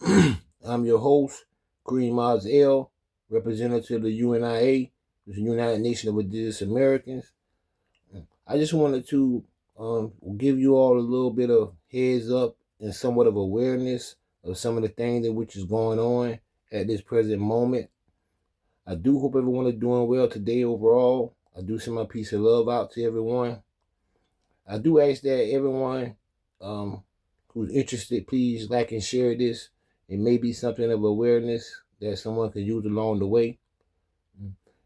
I'm your host, Kareem, representative of the U.N.I.A, the United Nations of Indigenous Americans. I just wanted to give you all a little bit of heads up and somewhat of awareness of some of the things that which is going on at this present moment. I do hope everyone is doing well today overall. I do send my peace and love out to everyone. I do ask that everyone who's interested, please like and share this. It may be something of awareness that someone can use along the way.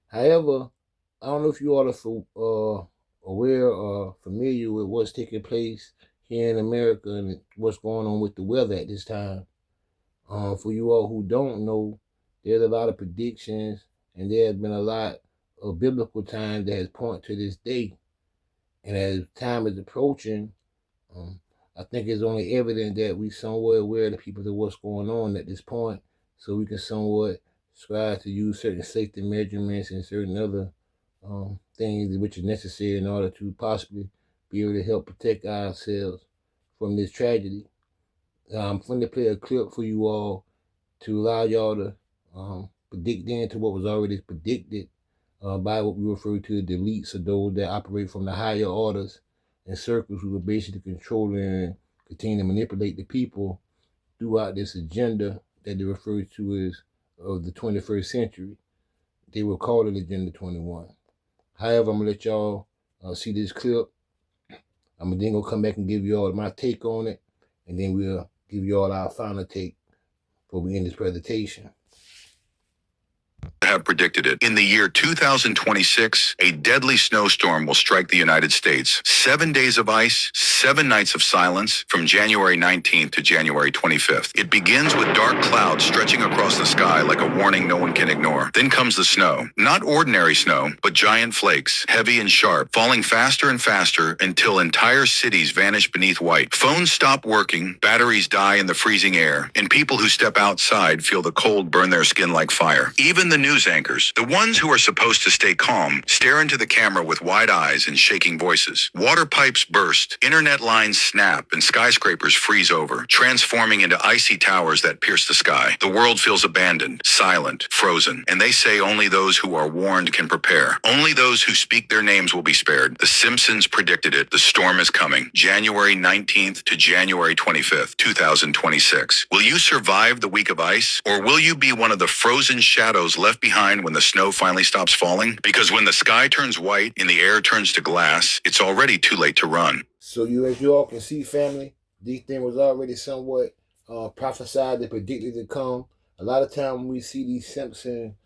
However, I don't know if you all are aware or familiar with what's taking place here in America and what's going on with the weather at this time. For you all who don't know, there's a lot of predictions and there has been a lot of biblical times that has pointed to this day. And as time is approaching, um, I think it's only evident that we somewhat aware of the people of what's going on at this point, so we can somewhat strive to use certain safety measurements and certain other things which are necessary in order to possibly be able to help protect ourselves from this tragedy. I'm going to play a clip for you all to allow y'all to predict into what was already predicted by what we refer to as the elites, or those that operate from the higher orders and circles who are basically controlling and continue to manipulate the people throughout this agenda that they refer to as of the 21st century. They will call it Agenda 21. However, I'm going to let y'all see this clip. I'm then going to come back and give you all my take on it, and then we'll give you all our final take before we end this presentation. Have predicted it. In the year 2026, a deadly snowstorm will strike the United States. 7 days of ice, 7 nights of silence from January 19th to January 25th. It begins with dark clouds stretching across the sky like a warning no one can ignore. Then comes the snow. Not ordinary snow, but giant flakes, heavy and sharp, falling faster and faster until entire cities vanish beneath white. Phones stop working, batteries die in the freezing air, and people who step outside feel the cold burn their skin like fire. Even the news anchors, the ones who are supposed to stay calm, stare into the camera with wide eyes and shaking voices. Water pipes burst, internet lines snap, and skyscrapers freeze over, transforming into icy towers that pierce the sky. The world feels abandoned, silent, frozen, and they say only those who are warned can prepare. Only those who speak their names will be spared. The Simpsons predicted it. The storm is coming. January 19th to January 25th, 2026. Will you survive the week of ice, or will you be one of the frozen shadows left behind when the snow finally stops falling? Because when the sky turns white and the air turns to glass, it's already too late to run. So as you all can see, family, these things was already somewhat prophesied and predicted to come. A lot of time when we see these Simpson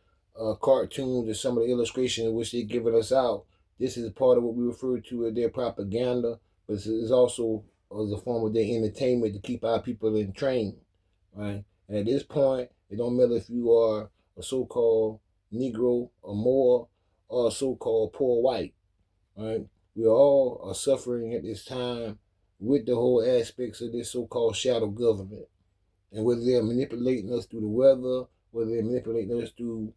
cartoons and some of the illustrations in which they're giving us out, this is part of what we refer to as their propaganda, but it's also as a form of their entertainment to keep our people in train, right? And at this point, it don't matter if you are a so-called Negro or Moor or a so-called poor white, right? We all are suffering at this time with the whole aspects of this so-called shadow government. And whether they're manipulating us through the weather, whether they're manipulating us through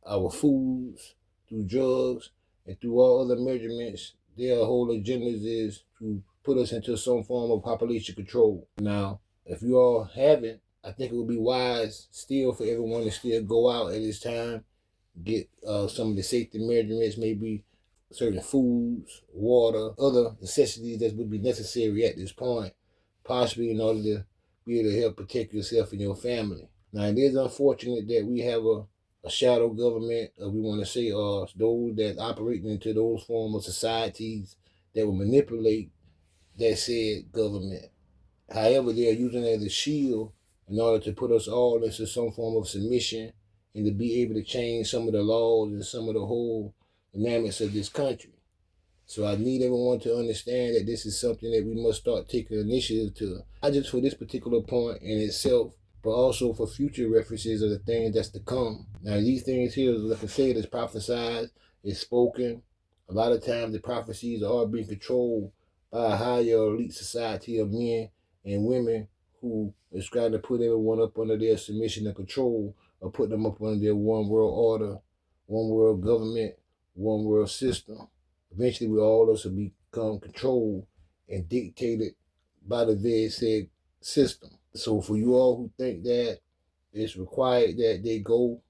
our foods, through drugs, and through all other measurements, their whole agendas is to put us into some form of population control. Now, if you all haven't, I think it would be wise still for everyone to still go out at this time, get some of the safety measurements, maybe certain foods, water, other necessities that would be necessary at this point, possibly in order to be able to help protect yourself and your family. Now, it is unfortunate that we have a shadow government, we want to say, those that operate into those form of societies that will manipulate that said government. However, they are using it as a shield in order to put us all into some form of submission and to be able to change some of the laws and some of the whole dynamics of this country. So I need everyone to understand that this is something that we must start taking initiative to, not just for this particular point in itself, but also for future references of the things that's to come. Now, these things here, like I said, is prophesied, it's spoken. A lot of times the prophecies are being controlled by a higher elite society of men and women who is trying to put everyone up under their submission and control, or put them up under their one world order, one world government, one world system. Eventually, we all also become controlled and dictated by the very said system. So for you all who think that it's required that they go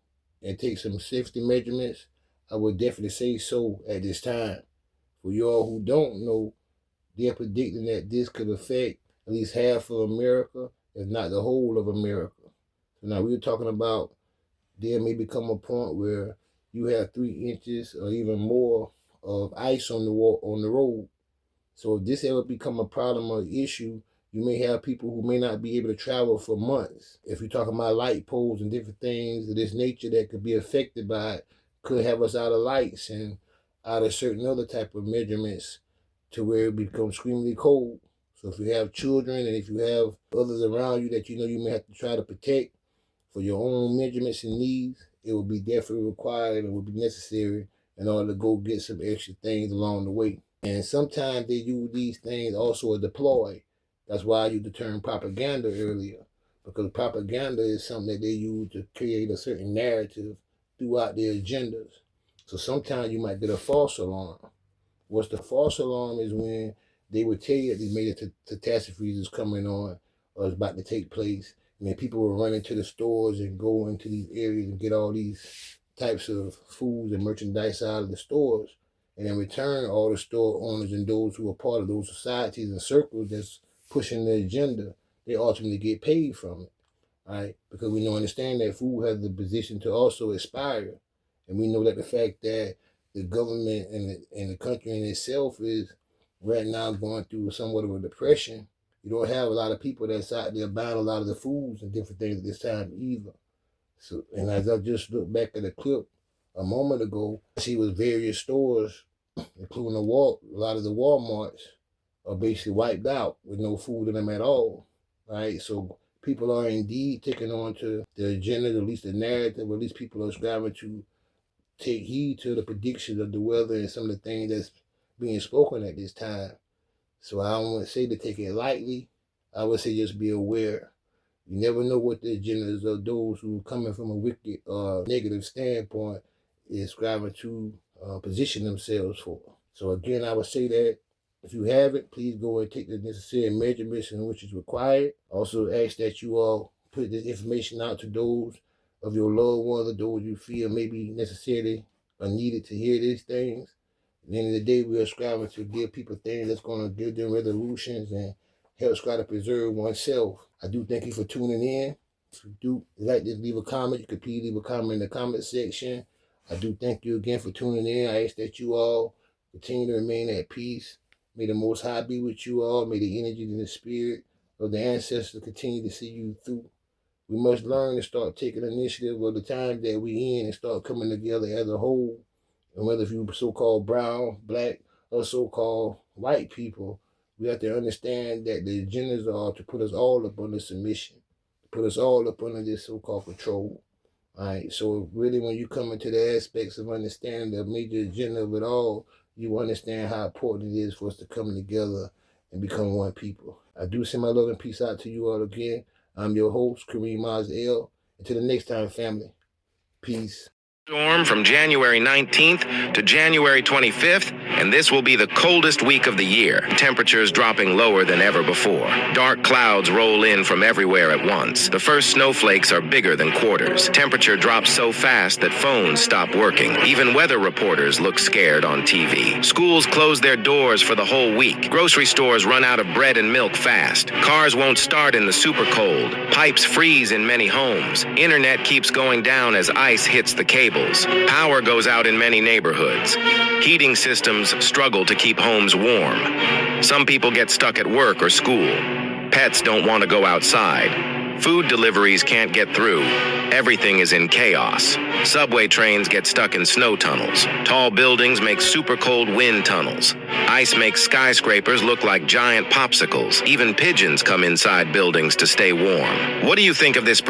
and take some safety measurements, I would definitely say so at this time. For you all who don't know, they're predicting that this could affect at least half of America, if not the whole of America. So now we're talking about there may become a point where you have 3 inches or even more of ice on the road. So if this ever become a problem or issue, you may have people who may not be able to travel for months. If you're talking about light poles and different things of this nature that could be affected by it, could have us out of lights and out of certain other type of measurements to where it becomes extremely cold. So if you have children and if you have others around you that you know you may have to try to protect for your own measurements and needs, it will be definitely required and will be necessary in order to go get some extra things along the way. And sometimes they use these things also as deploy. That's why I used the term propaganda earlier, because propaganda is something that they use to create a certain narrative throughout their agendas. So sometimes you might get a false alarm. What's the false alarm is when they would tell you that they made a catastrophe is coming on or is about to take place. And then people will run into the stores and go into these areas and get all these types of foods and merchandise out of the stores. And in return, all the store owners and those who are part of those societies and circles that's pushing the agenda, they ultimately get paid from it, right? Because we know understand that food has the position to also expire. And we know that the fact that the government and the country in itself is right now going through somewhat of a depression. You don't have a lot of people that's out there buying a lot of the foods and different things at this time either. So, and as I just looked back at the clip a moment ago, I see was various stores, including a lot of the Walmarts, are basically wiped out with no food in them at all. Right? So people are indeed taking on to the agenda, at least the narrative, or at least people are striving to take heed to the predictions of the weather and some of the things that's being spoken at this time. So I don't want to say to take it lightly. I would say just be aware. You never know what the agendas of those who are coming from a wicked negative standpoint is striving to position themselves for. So again, I would say that if you haven't, please go and take the necessary measurements in which is required. Also ask that you all put this information out to those of your loved ones or those you feel may be necessarily or needed to hear these things. At the end of the day, we are striving to give people things that's going to give them resolutions and help try to preserve oneself. I do thank you for tuning in. If you do like this, leave a comment. You can please leave a comment in the comment section. I do thank you again for tuning in. I ask that you all continue to remain at peace. May the Most High be with you all. May the energy and the spirit of the ancestors continue to see you through. We must learn to start taking initiative of the time that we in and start coming together as a whole. And whether if you so-called brown, black, or so-called white people, we have to understand that the agendas are to put us all up under submission, to put us all up under this so-called control. All right, so really when you come into the aspects of understanding the major agenda of it all, you understand how important it is for us to come together and become one people. I do send my love and peace out to you all again. I'm your host, Kareem L. Until the next time, family. Peace. Storm from January 19th to January 25th, and this will be the coldest week of the year. Temperatures dropping lower than ever before. Dark clouds roll in from everywhere at once. The first snowflakes are bigger than quarters. Temperature drops so fast that phones stop working. Even weather reporters look scared on TV. Schools close their doors for the whole week. Grocery stores run out of bread and milk fast. Cars won't start in the super cold. Pipes freeze in many homes. Internet keeps going down as ice hits the cable. Power goes out in many neighborhoods. Heating systems struggle to keep homes warm. Some people get stuck at work or school. Pets don't want to go outside. Food deliveries can't get through. Everything is in chaos. Subway trains get stuck in snow tunnels. Tall buildings make super cold wind tunnels. Ice makes skyscrapers look like giant popsicles. Even pigeons come inside buildings to stay warm. What do you think of this